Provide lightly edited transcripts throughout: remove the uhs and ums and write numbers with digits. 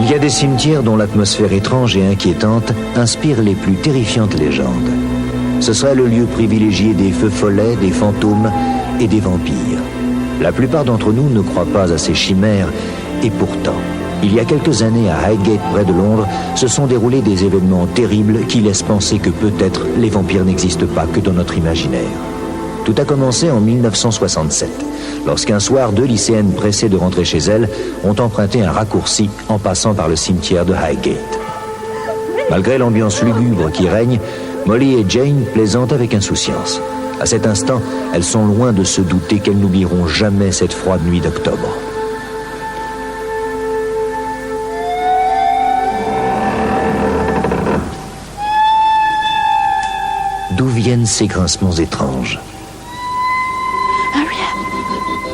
Il y a des cimetières dont l'atmosphère étrange et inquiétante inspire les plus terrifiantes légendes. Ce serait le lieu privilégié des feux follets, des fantômes et des vampires. La plupart d'entre nous ne croient pas à ces chimères, et pourtant, il y a quelques années à Highgate, près de Londres, se sont déroulés des événements terribles qui laissent penser que peut-être les vampires n'existent pas que dans notre imaginaire. Tout a commencé en 1967, lorsqu'un soir, 2 lycéennes pressées de rentrer chez elles ont emprunté un raccourci en passant par le cimetière de Highgate. Malgré l'ambiance lugubre qui règne, Molly et Jane plaisantent avec insouciance. À cet instant, elles sont loin de se douter qu'elles n'oublieront jamais cette froide nuit d'octobre. D'où viennent ces grincements étranges?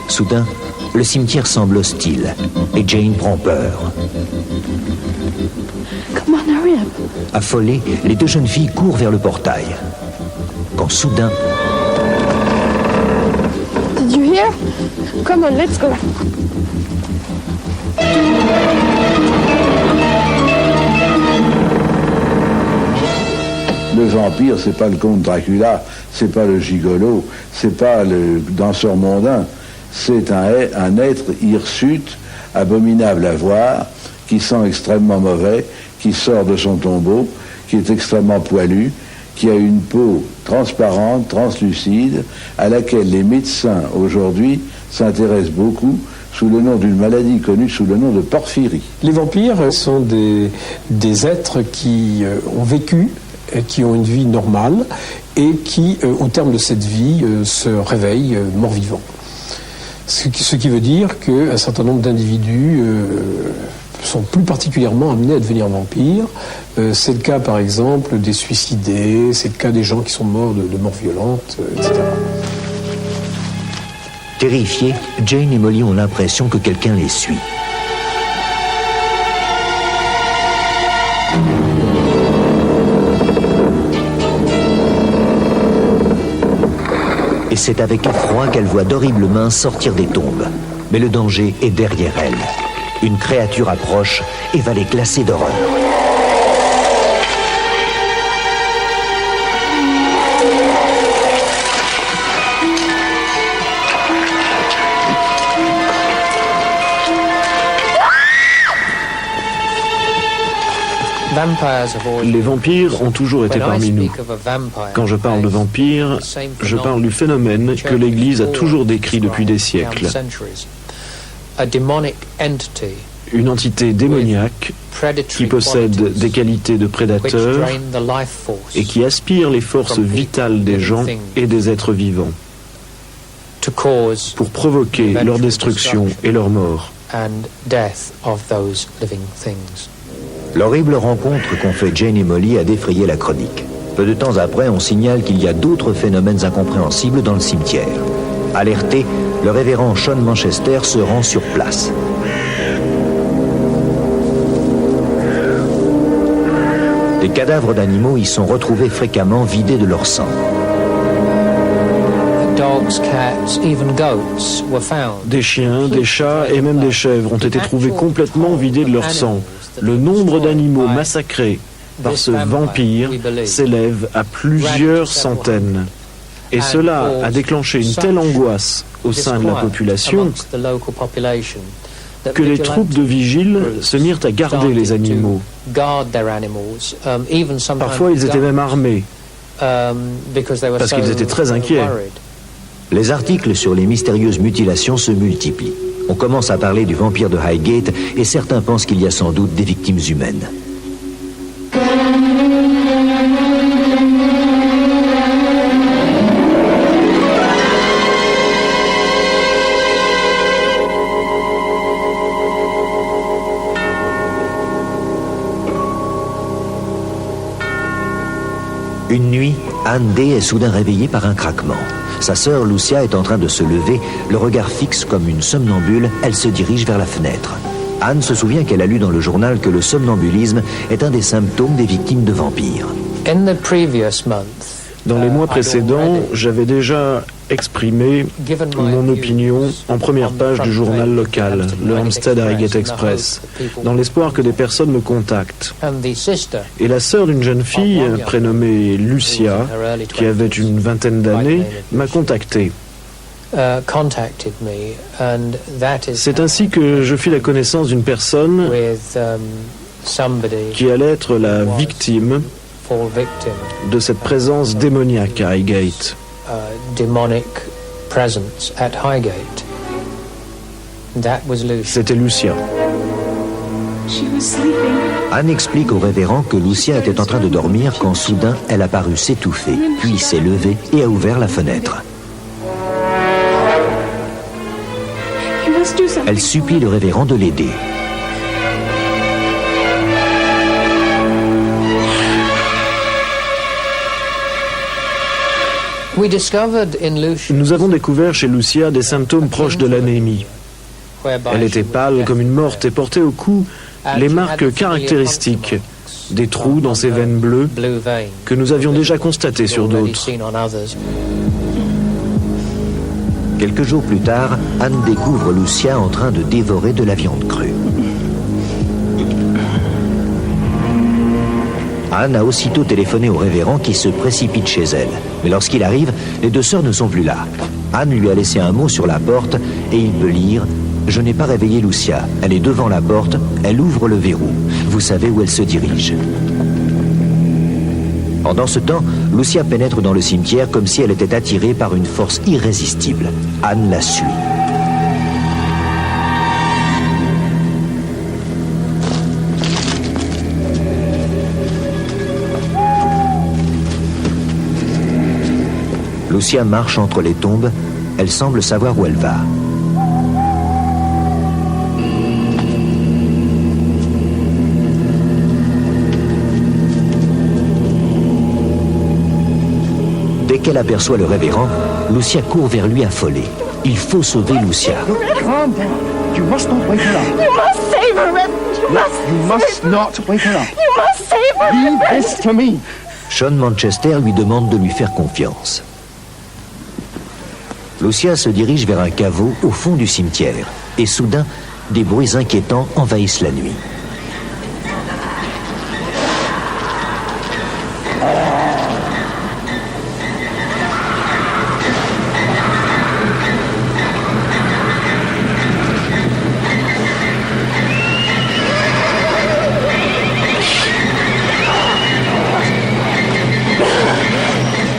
Soudain, le cimetière semble hostile et Jane prend peur. Come on, hurry up. Affolées, les 2 jeunes filles courent vers le portail. Quand soudain... Did you hear? Come on, let's go. Le vampire, c'est pas le comte Dracula, c'est pas le gigolo, c'est pas le danseur mondain. C'est un être hirsute, abominable à voir, qui sent extrêmement mauvais, qui sort de son tombeau, qui est extrêmement poilu, qui a une peau transparente, translucide, à laquelle les médecins aujourd'hui s'intéressent beaucoup sous le nom d'une maladie connue sous le nom de porphyrie. Les vampires sont des êtres qui ont vécu, qui ont une vie normale et qui, au terme de cette vie, se réveillent morts-vivants. Ce qui veut dire qu'un certain nombre d'individus sont plus particulièrement amenés à devenir vampires. C'est le cas, par exemple, des suicidés, c'est le cas des gens qui sont morts de mort violente, etc. Terrifiées, Jane et Molly ont l'impression que quelqu'un les suit. Et c'est avec effroi qu'elle voit d'horribles mains sortir des tombes. Mais le danger est derrière elle. Une créature approche et va les glacer d'horreur. Les vampires ont toujours été parmi nous. Quand je parle de vampires, je parle du phénomène que l'Église a toujours décrit depuis des siècles. Une entité démoniaque qui possède des qualités de prédateur et qui aspire les forces vitales des gens et des êtres vivants pour provoquer leur destruction et leur mort. L'horrible rencontre qu'ont fait Jane et Molly a défrayé la chronique. Peu de temps après, on signale qu'il y a d'autres phénomènes incompréhensibles dans le cimetière. Alerté, le révérend Sean Manchester se rend sur place. Des cadavres d'animaux y sont retrouvés fréquemment vidés de leur sang. Des chiens, des chats et même des chèvres ont été trouvés complètement vidés de leur sang. Le nombre d'animaux massacrés par ce vampire s'élève à plusieurs centaines. Et cela a déclenché une telle angoisse au sein de la population que les troupes de vigiles se mirent à garder les animaux. Parfois, ils étaient même armés, parce qu'ils étaient très inquiets. Les articles sur les mystérieuses mutilations se multiplient. On commence à parler du vampire de Highgate et certains pensent qu'il y a sans doute des victimes humaines. Une nuit, Anne Day est soudain réveillée par un craquement. Sa sœur Lucia est en train de se lever, le regard fixe comme une somnambule, elle se dirige vers la fenêtre. Anne se souvient qu'elle a lu dans le journal que le somnambulisme est un des symptômes des victimes de vampires. Dans les mois précédents, j'avais déjà exprimer mon opinion en première page du journal local, le Hampstead Highgate Express, dans l'espoir que des personnes me contactent. Et la sœur d'une jeune fille, prénommée Lucia, qui avait une vingtaine d'années, m'a contacté. C'est ainsi que je fis la connaissance d'une personne qui allait être la victime de cette présence démoniaque à Highgate. C'était Lucia. Anne explique au révérend que Lucia était en train de dormir quand soudain elle apparut s'étouffer, puis s'est levée et a ouvert la fenêtre. Elle supplie le révérend de l'aider. Nous avons découvert chez Lucia des symptômes proches de l'anémie. Elle était pâle comme une morte et portait au cou les marques caractéristiques des trous dans ses veines bleues que nous avions déjà constatés sur d'autres. Quelques jours plus tard, Anne découvre Lucia en train de dévorer de la viande crue. Anne a aussitôt téléphoné au révérend qui se précipite chez elle. Mais lorsqu'il arrive, les deux sœurs ne sont plus là. Anne lui a laissé un mot sur la porte et il peut lire « Je n'ai pas réveillé Lucia. Elle est devant la porte, elle ouvre le verrou. Vous savez où elle se dirige. » Pendant ce temps, Lucia pénètre dans le cimetière comme si elle était attirée par une force irrésistible. Anne la suit. Lucia marche entre les tombes. Elle semble savoir où elle va. Dès qu'elle aperçoit le révérend, Lucia court vers lui affolée. Il faut sauver Lucia. Calm down. You must not wake her up. You must save her, Red. You must not wake her up. You must save her. Leave this to me. Sean Manchester lui demande de lui faire confiance. Lucia se dirige vers un caveau au fond du cimetière. Et soudain, des bruits inquiétants envahissent la nuit.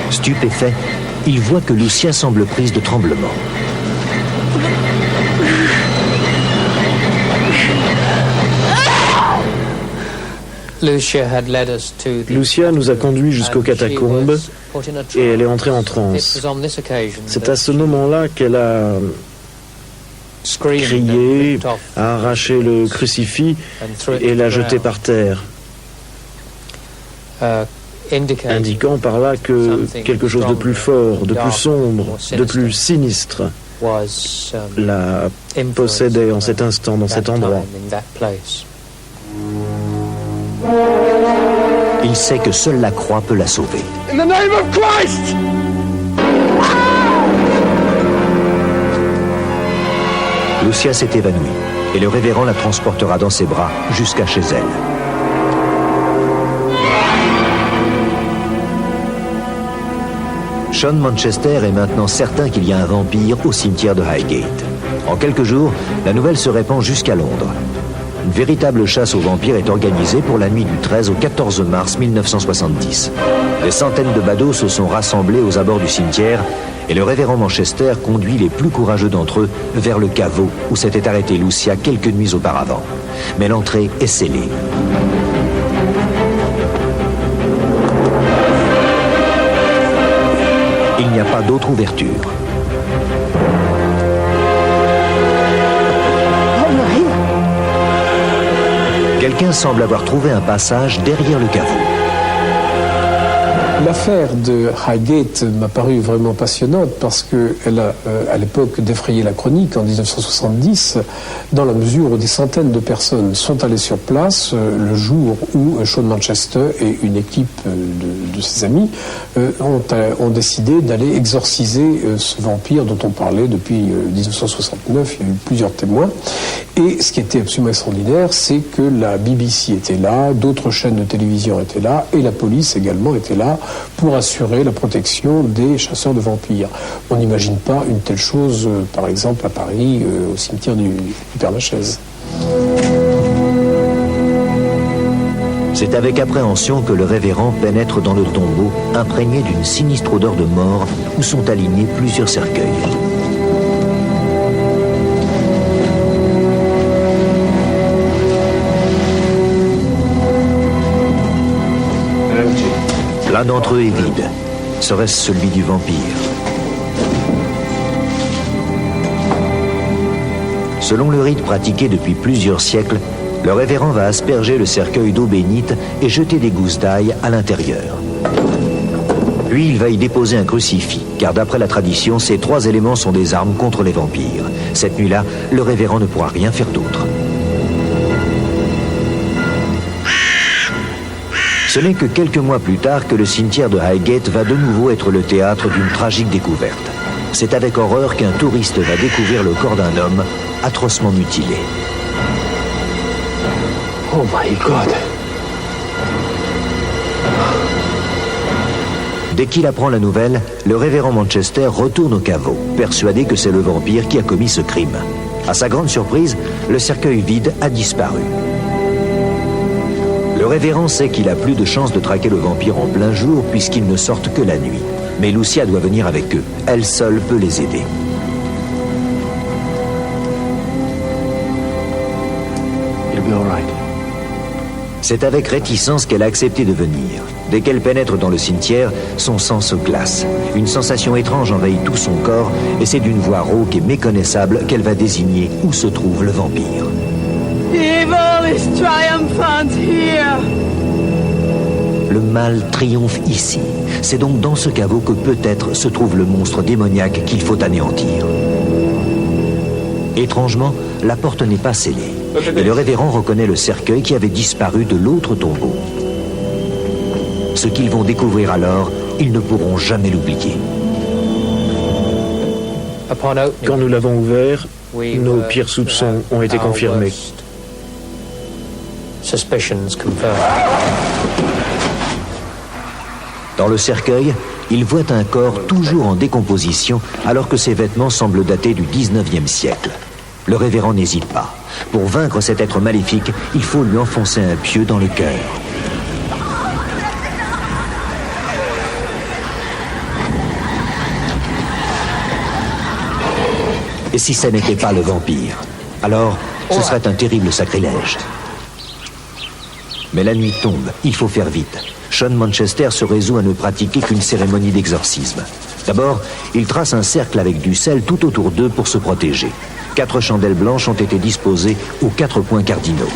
Stupéfait, il voit que Lucia semble prise de tremblement. Lucia nous a conduits jusqu'aux catacombes et elle est entrée en transe. C'est à ce moment-là qu'elle a crié, a arraché le crucifix et l'a jeté par terre, indiquant par là que quelque chose de plus fort, de plus sombre, de plus sinistre la possédait en cet instant, dans cet endroit. Il sait que seule la croix peut la sauver. In the name of Christ! Lucia s'est évanouie et le révérend la transportera dans ses bras jusqu'à chez elle. Sean Manchester est maintenant certain qu'il y a un vampire au cimetière de Highgate. En quelques jours, la nouvelle se répand jusqu'à Londres. Une véritable chasse aux vampires est organisée pour la nuit du 13 au 14 mars 1970. Des centaines de badauds se sont rassemblés aux abords du cimetière et le révérend Manchester conduit les plus courageux d'entre eux vers le caveau où s'était arrêtée Lucia quelques nuits auparavant. Mais l'entrée est scellée. Il n'y a pas d'autre ouverture. Quelqu'un semble avoir trouvé un passage derrière le caveau. L'affaire de Highgate m'a paru vraiment passionnante parce qu'elle a, à l'époque, défrayé la chronique en 1970, dans la mesure où des centaines de personnes sont allées sur place le jour où Sean Manchester et une équipe de ses amis ont décidé d'aller exorciser ce vampire dont on parlait depuis 1969. Il y a eu plusieurs témoins. Et ce qui était absolument extraordinaire, c'est que la BBC était là, d'autres chaînes de télévision étaient là, et la police également était là pour assurer la protection des chasseurs de vampires. On n'imagine pas une telle chose, par exemple, à Paris, au cimetière du Père-Lachaise. C'est avec appréhension que le révérend pénètre dans le tombeau, imprégné d'une sinistre odeur de mort, où sont alignés plusieurs cercueils. L'un d'entre eux est vide. Serait-ce celui du vampire? Selon le rite pratiqué depuis plusieurs siècles, le révérend va asperger le cercueil d'eau bénite et jeter des gousses d'ail à l'intérieur. Puis il va y déposer un crucifix, car d'après la tradition, ces trois éléments sont des armes contre les vampires. Cette nuit-là, le révérend ne pourra rien faire d'autre. Ce n'est que quelques mois plus tard que le cimetière de Highgate va de nouveau être le théâtre d'une tragique découverte. C'est avec horreur qu'un touriste va découvrir le corps d'un homme atrocement mutilé. Oh my God! Dès qu'il apprend la nouvelle, le révérend Manchester retourne au caveau, persuadé que c'est le vampire qui a commis ce crime. À sa grande surprise, le cercueil vide a disparu. Le révérend sait qu'il a plus de chances de traquer le vampire en plein jour puisqu'ils ne sortent que la nuit. Mais Lucia doit venir avec eux. Elle seule peut les aider. You'll be all right. C'est avec réticence qu'elle a accepté de venir. Dès qu'elle pénètre dans le cimetière, son sang se glace. Une sensation étrange envahit tout son corps et c'est d'une voix rauque et méconnaissable qu'elle va désigner où se trouve le vampire. Evil is triumphant here. Le mal triomphe ici. C'est donc dans ce caveau que peut-être se trouve le monstre démoniaque qu'il faut anéantir. Étrangement, la porte n'est pas scellée. Et le révérend reconnaît le cercueil qui avait disparu de l'autre tombeau. Ce qu'ils vont découvrir alors, ils ne pourront jamais l'oublier. Quand nous l'avons ouvert, nos pires soupçons ont été confirmés. Dans le cercueil, il voit un corps toujours en décomposition alors que ses vêtements semblent dater du 19e siècle. Le révérend n'hésite pas. Pour vaincre cet être maléfique, il faut lui enfoncer un pieu dans le cœur. Et si ça n'était pas le vampire? Alors, ce serait un terrible sacrilège. Mais la nuit tombe, il faut faire vite. Sean Manchester se résout à ne pratiquer qu'une cérémonie d'exorcisme. D'abord, il trace un cercle avec du sel tout autour d'eux pour se protéger. 4 chandelles blanches ont été disposées aux 4 points cardinaux.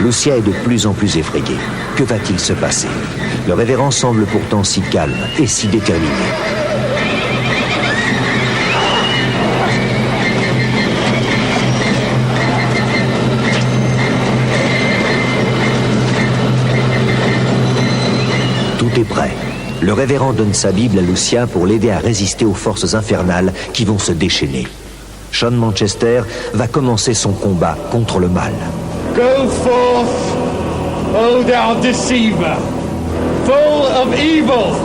Lucia est de plus en plus effrayée. Que va-t-il se passer? Le révérend semble pourtant si calme et si déterminé. Tout est prêt. Le révérend donne sa Bible à Lucia pour l'aider à résister aux forces infernales qui vont se déchaîner. Sean Manchester va commencer son combat contre le mal. Go forth, O thou deceiver, full of evil,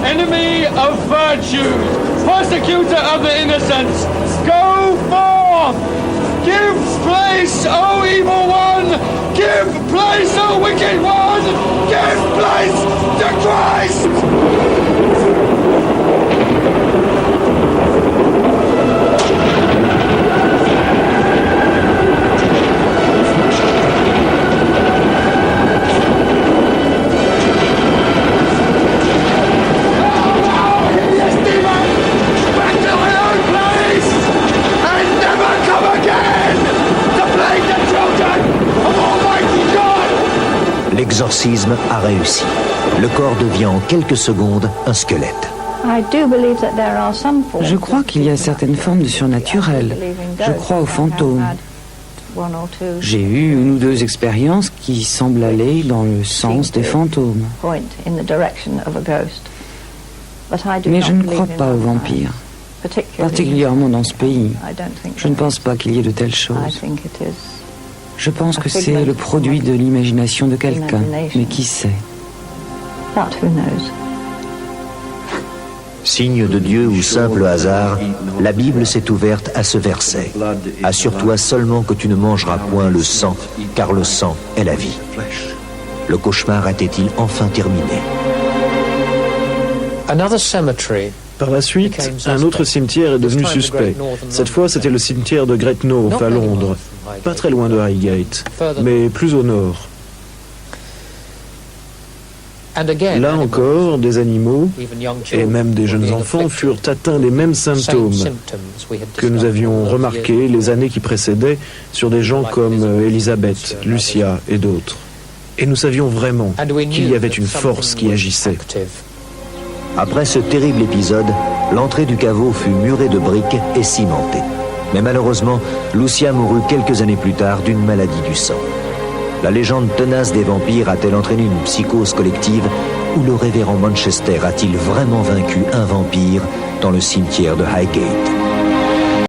enemy of virtue, persecutor of the innocents. Go forth! Give place, O evil one! Give place, O wicked one! Give place to Christ! Yes, L'exorcisme a réussi. Le corps devient en quelques secondes un squelette. Je crois qu'il y a certaines formes de surnaturel. Je crois aux fantômes. J'ai eu une ou deux expériences qui semblent aller dans le sens des fantômes. Mais je ne crois pas aux vampires, particulièrement dans ce pays. Je ne pense pas qu'il y ait de telles choses. Je pense que c'est le produit de l'imagination de quelqu'un, mais qui sait? Signe de Dieu ou simple hasard, la Bible s'est ouverte à ce verset. Assure-toi seulement que tu ne mangeras point le sang, car le sang est la vie. Le cauchemar était-il enfin terminé? Par la suite, un autre cimetière est devenu suspect. Cette fois, c'était le cimetière de Great North à Londres, pas très loin de Highgate, mais plus au nord. Là encore, des animaux, et même des jeunes enfants, furent atteints des mêmes symptômes que nous avions remarqués les années qui précédaient sur des gens comme Elizabeth, Lucia et d'autres. Et nous savions vraiment qu'il y avait une force qui agissait. Après ce terrible épisode, l'entrée du caveau fut murée de briques et cimentée. Mais malheureusement, Lucia mourut quelques années plus tard d'une maladie du sang. La légende tenace des vampires a-t-elle entraîné une psychose collective ou le révérend Manchester a-t-il vraiment vaincu un vampire dans le cimetière de Highgate?